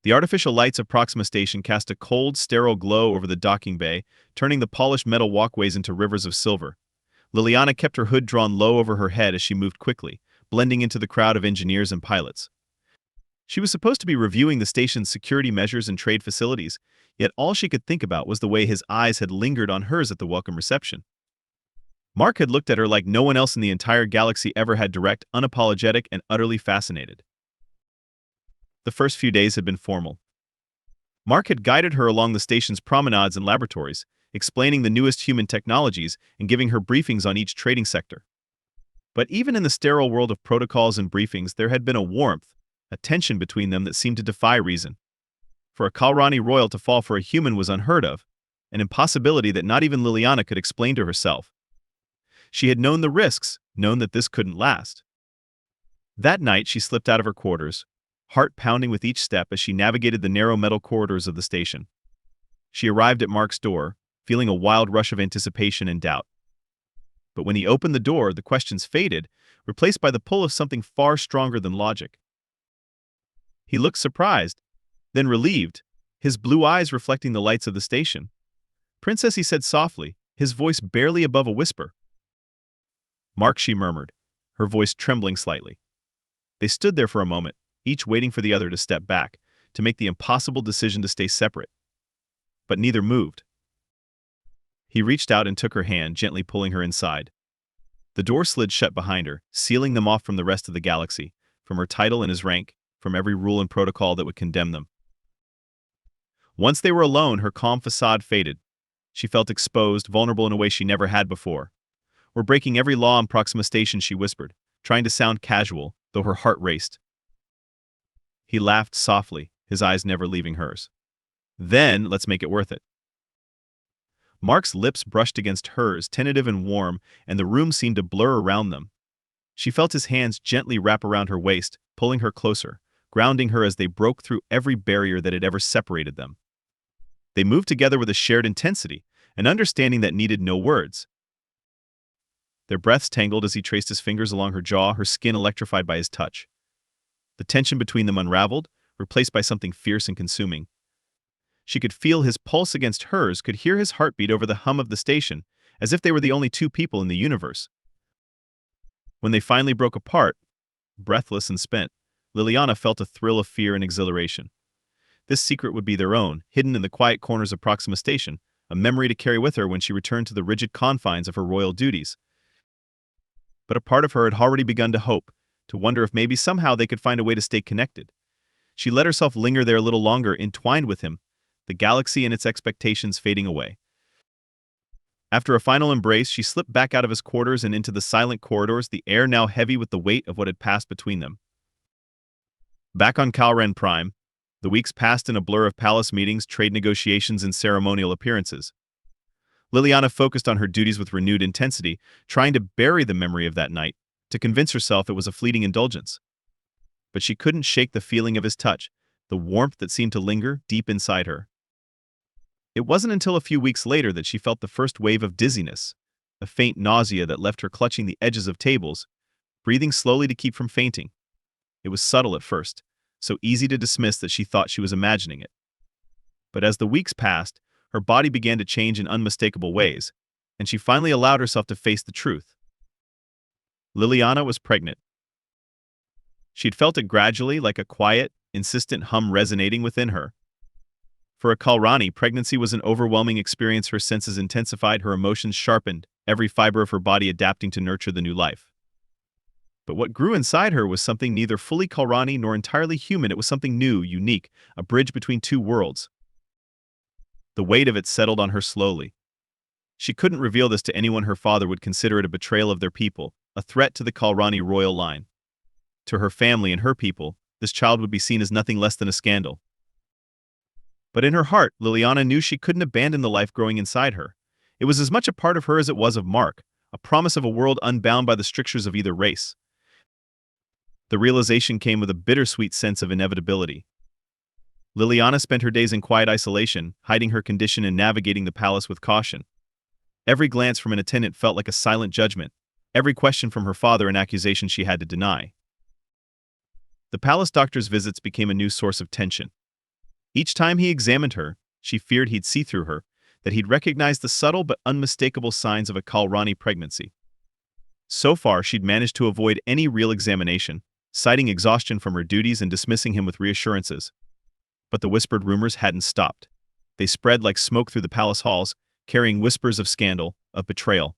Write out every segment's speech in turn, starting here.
The artificial lights of Proxima Station cast a cold, sterile glow over the docking bay, turning the polished metal walkways into rivers of silver. Liliana kept her hood drawn low over her head as she moved quickly, blending into the crowd of engineers and pilots. She was supposed to be reviewing the station's security measures and trade facilities, yet all she could think about was the way his eyes had lingered on hers at the welcome reception. Mark had looked at her like no one else in the entire galaxy ever had, direct, unapologetic, and utterly fascinated. The first few days had been formal. Mark had guided her along the station's promenades and laboratories, explaining the newest human technologies and giving her briefings on each trading sector. But even in the sterile world of protocols and briefings, there had been a warmth, a tension between them that seemed to defy reason. For a Kalrani royal to fall for a human was unheard of, an impossibility that not even Liliana could explain to herself. She had known the risks, known that this couldn't last. That night she slipped out of her quarters, heart pounding with each step as she navigated the narrow metal corridors of the station. She arrived at Mark's door, feeling a wild rush of anticipation and doubt. But when he opened the door, the questions faded, replaced by the pull of something far stronger than logic. He looked surprised, then relieved, his blue eyes reflecting the lights of the station. "Princess," he said softly, his voice barely above a whisper. "Mark," she murmured, her voice trembling slightly. They stood there for a moment, each waiting for the other to step back, to make the impossible decision to stay separate. But neither moved. He reached out and took her hand, gently pulling her inside. The door slid shut behind her, sealing them off from the rest of the galaxy, from her title and his rank, from every rule and protocol that would condemn them. Once they were alone, her calm facade faded. She felt exposed, vulnerable in a way she never had before. "We're breaking every law on Proxima Station," she whispered, trying to sound casual, though her heart raced. He laughed softly, his eyes never leaving hers. "Then, let's make it worth it." Mark's lips brushed against hers, tentative and warm, and the room seemed to blur around them. She felt his hands gently wrap around her waist, pulling her closer, grounding her as they broke through every barrier that had ever separated them. They moved together with a shared intensity, an understanding that needed no words. Their breaths tangled as he traced his fingers along her jaw, her skin electrified by his touch. The tension between them unraveled, replaced by something fierce and consuming. She could feel his pulse against hers, could hear his heartbeat over the hum of the station, as if they were the only two people in the universe. When they finally broke apart, breathless and spent, Liliana felt a thrill of fear and exhilaration. This secret would be their own, hidden in the quiet corners of Proxima Station, a memory to carry with her when she returned to the rigid confines of her royal duties. But a part of her had already begun to hope, to wonder if maybe somehow they could find a way to stay connected. She let herself linger there a little longer, entwined with him, the galaxy and its expectations fading away. After a final embrace, she slipped back out of his quarters and into the silent corridors, the air now heavy with the weight of what had passed between them. Back on Colan Prime, the weeks passed in a blur of palace meetings, trade negotiations, and ceremonial appearances. Liliana focused on her duties with renewed intensity, trying to bury the memory of that night, to convince herself it was a fleeting indulgence. But she couldn't shake the feeling of his touch, the warmth that seemed to linger deep inside her. It wasn't until a few weeks later that she felt the first wave of dizziness, a faint nausea that left her clutching the edges of tables, breathing slowly to keep from fainting. It was subtle at first, so easy to dismiss that she thought she was imagining it. But as the weeks passed, her body began to change in unmistakable ways, and she finally allowed herself to face the truth. Liliana was pregnant. She'd felt it gradually, like a quiet, insistent hum resonating within her. For a Kalrani, pregnancy was an overwhelming experience. Her senses intensified, her emotions sharpened, every fiber of her body adapting to nurture the new life. But what grew inside her was something neither fully Kalrani nor entirely human. It was something new, unique, a bridge between two worlds. The weight of it settled on her slowly. She couldn't reveal this to anyone. Her father would consider it a betrayal of their people, a threat to the Kalrani royal line. To her family and her people, this child would be seen as nothing less than a scandal. But in her heart, Liliana knew she couldn't abandon the life growing inside her. It was as much a part of her as it was of Mark, a promise of a world unbound by the strictures of either race. The realization came with a bittersweet sense of inevitability. Liliana spent her days in quiet isolation, hiding her condition and navigating the palace with caution. Every glance from an attendant felt like a silent judgment, every question from her father an accusation she had to deny. The palace doctor's visits became a new source of tension. Each time he examined her, she feared he'd see through her, that he'd recognize the subtle but unmistakable signs of a Kalrani pregnancy. So far, she'd managed to avoid any real examination, citing exhaustion from her duties and dismissing him with reassurances. But the whispered rumors hadn't stopped. They spread like smoke through the palace halls, carrying whispers of scandal, of betrayal.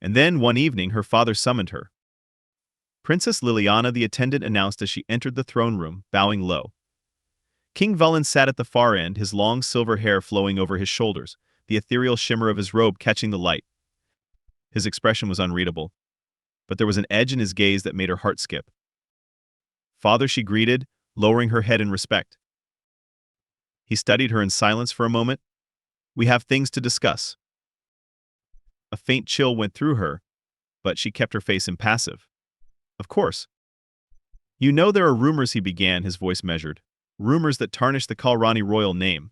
And then, one evening, her father summoned her. Princess Liliana, the attendant announced as she entered the throne room, bowing low. King Vulin sat at the far end, his long silver hair flowing over his shoulders, the ethereal shimmer of his robe catching the light. His expression was unreadable, but there was an edge in his gaze that made her heart skip. "Father," she greeted, lowering her head in respect. He studied her in silence for a moment. "We have things to discuss." A faint chill went through her, but she kept her face impassive. "Of course." "You know there are rumors," he began, his voice measured. "Rumors that tarnish the Kalrani royal name.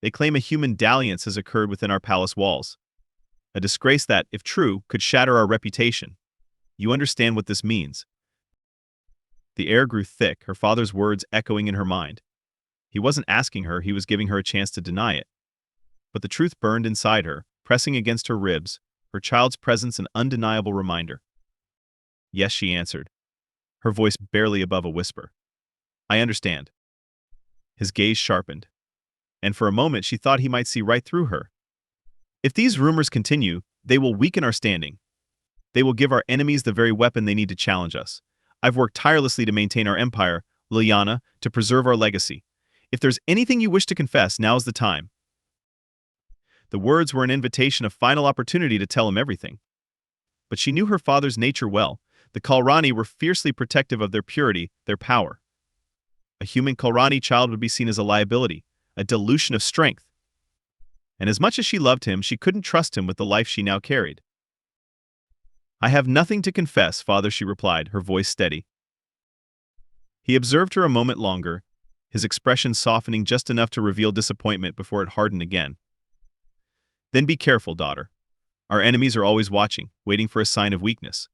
They claim a human dalliance has occurred within our palace walls. A disgrace that, if true, could shatter our reputation. You understand what this means." The air grew thick, her father's words echoing in her mind. He wasn't asking her, he was giving her a chance to deny it. But the truth burned inside her, pressing against her ribs, her child's presence an undeniable reminder. "Yes," she answered, her voice barely above a whisper. "I understand." His gaze sharpened, and for a moment she thought he might see right through her. "If these rumors continue, they will weaken our standing. They will give our enemies the very weapon they need to challenge us. I've worked tirelessly to maintain our empire, Liliana, to preserve our legacy. If there's anything you wish to confess, now's the time." The words were an invitation, a final opportunity to tell him everything. But she knew her father's nature well. The Kalrani were fiercely protective of their purity, their power. A human Kalrani child would be seen as a liability, a dilution of strength. And as much as she loved him, she couldn't trust him with the life she now carried. "I have nothing to confess, father," she replied, her voice steady. He observed her a moment longer, his expression softening just enough to reveal disappointment before it hardened again. "Then be careful, daughter. Our enemies are always watching, waiting for a sign of weakness."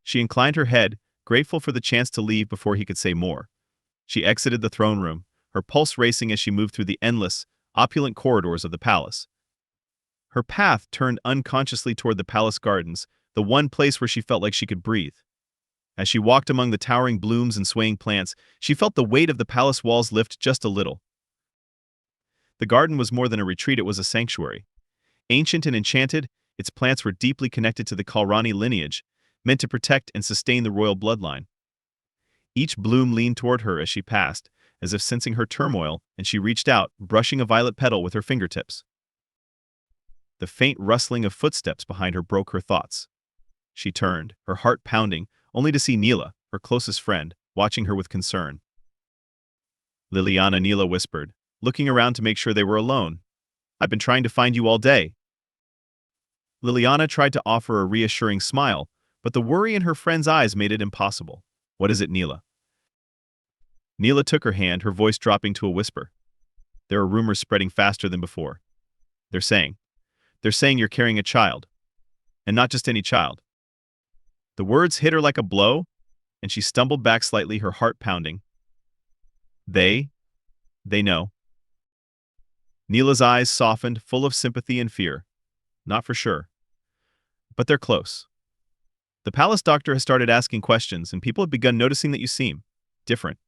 She inclined her head, grateful for the chance to leave before he could say more. She exited the throne room, her pulse racing as she moved through the endless, opulent corridors of the palace. Her path turned unconsciously toward the palace gardens, the one place where she felt like she could breathe. As she walked among the towering blooms and swaying plants, she felt the weight of the palace walls lift just a little. The garden was more than a retreat, it was a sanctuary. Ancient and enchanted, its plants were deeply connected to the Kalrani lineage, meant to protect and sustain the royal bloodline. Each bloom leaned toward her as she passed, as if sensing her turmoil, and she reached out, brushing a violet petal with her fingertips. The faint rustling of footsteps behind her broke her thoughts. She turned, her heart pounding, only to see Neela, her closest friend, watching her with concern. "Liliana," Neela whispered, looking around to make sure they were alone. "I've been trying to find you all day." Liliana tried to offer a reassuring smile, but the worry in her friend's eyes made it impossible. "What is it, Neela?" Neela took her hand, her voice dropping to a whisper. "There are rumors spreading faster than before. They're saying you're carrying a child. And not just any child." The words hit her like a blow, and she stumbled back slightly, her heart pounding. They know." Neela's eyes softened, full of sympathy and fear. "Not for sure. But they're close. The palace doctor has started asking questions, and people have begun noticing that you seem different.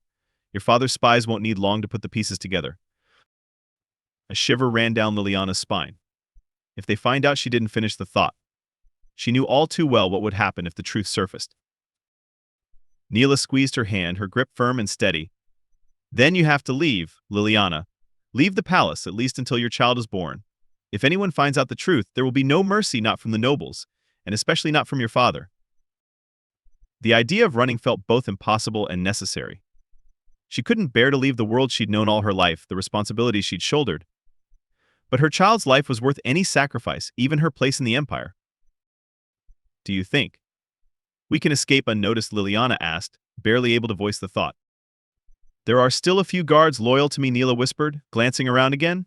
Your father's spies won't need long to put the pieces together." A shiver ran down Liliana's spine. If they find out, she didn't finish the thought. She knew all too well what would happen if the truth surfaced. Neela squeezed her hand, her grip firm and steady. "Then you have to leave, Liliana. Leave the palace, at least until your child is born. If anyone finds out the truth, there will be no mercy, not from the nobles, and especially not from your father." The idea of running felt both impossible and necessary. She couldn't bear to leave the world she'd known all her life, the responsibilities she'd shouldered. But her child's life was worth any sacrifice, even her place in the empire. "Do you think we can escape unnoticed?" Liliana asked, barely able to voice the thought. "There are still a few guards loyal to me," Neela whispered, glancing around again.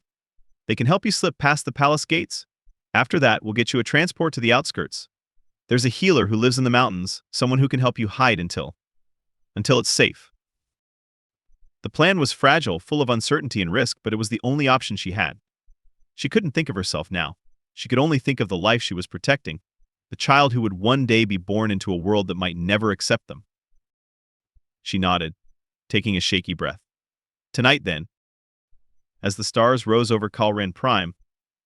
"They can help you slip past the palace gates. After that, we'll get you a transport to the outskirts. There's a healer who lives in the mountains, someone who can help you hide until it's safe." The plan was fragile, full of uncertainty and risk, but it was the only option she had. She couldn't think of herself now. She could only think of the life she was protecting, the child who would one day be born into a world that might never accept them. She nodded, taking a shaky breath. Tonight, then. As the stars rose over Colan Prime,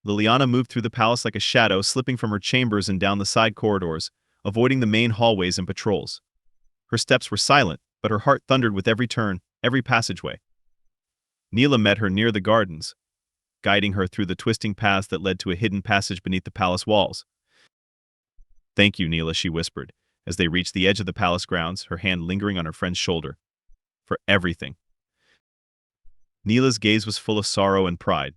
Liliana moved through the palace like a shadow, slipping from her chambers and down the side corridors, avoiding the main hallways and patrols. Her steps were silent, but her heart thundered with every turn, every passageway. Neela met her near the gardens, guiding her through the twisting paths that led to a hidden passage beneath the palace walls. "Thank you, Neela," she whispered, as they reached the edge of the palace grounds, her hand lingering on her friend's shoulder. "For everything." Neela's gaze was full of sorrow and pride.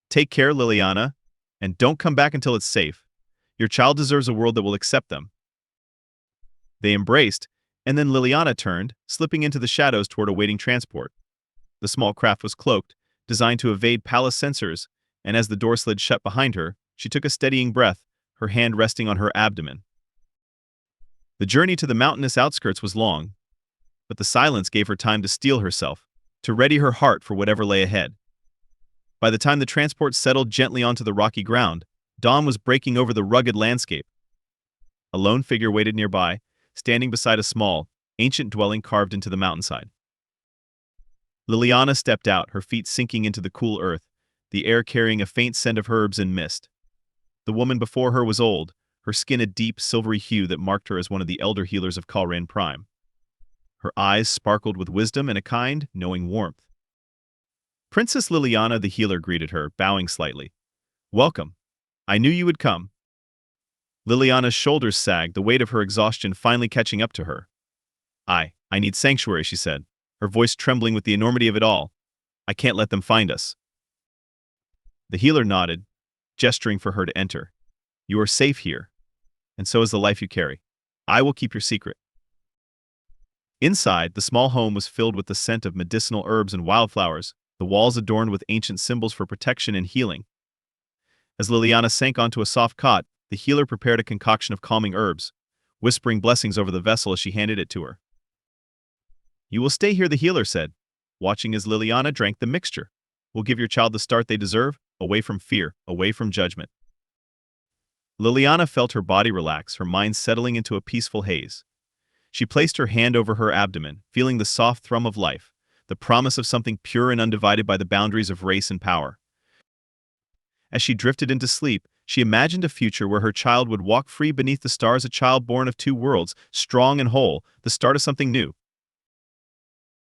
"Take care, Liliana, and don't come back until it's safe. Your child deserves a world that will accept them." They embraced, and then Liliana turned, slipping into the shadows toward awaiting transport. The small craft was cloaked, designed to evade palace censors, and as the door slid shut behind her, she took a steadying breath, her hand resting on her abdomen. The journey to the mountainous outskirts was long, but the silence gave her time to steel herself, to ready her heart for whatever lay ahead. By the time the transport settled gently onto the rocky ground, dawn was breaking over the rugged landscape. A lone figure waited nearby, standing beside a small, ancient dwelling carved into the mountainside. Liliana stepped out, her feet sinking into the cool earth, the air carrying a faint scent of herbs and mist. The woman before her was old, her skin a deep, silvery hue that marked her as one of the elder healers of Colan Prime. Her eyes sparkled with wisdom and a kind, knowing warmth. "Princess Liliana," the healer greeted her, bowing slightly. "Welcome. I knew you would come." Liliana's shoulders sagged, the weight of her exhaustion finally catching up to her. I need sanctuary," she said, her voice trembling with the enormity of it all. "I can't let them find us." The healer nodded, gesturing for her to enter. "You are safe here, and so is the life you carry. I will keep your secret." Inside, the small home was filled with the scent of medicinal herbs and wildflowers, the walls adorned with ancient symbols for protection and healing. As Liliana sank onto a soft cot, the healer prepared a concoction of calming herbs, whispering blessings over the vessel as she handed it to her. "You will stay here," the healer said, watching as Liliana drank the mixture. "We'll give your child the start they deserve, away from fear, away from judgment." Liliana felt her body relax, her mind settling into a peaceful haze. She placed her hand over her abdomen, feeling the soft thrum of life, the promise of something pure and undivided by the boundaries of race and power. As she drifted into sleep, she imagined a future where her child would walk free beneath the stars, a child born of two worlds, strong and whole, the start of something new.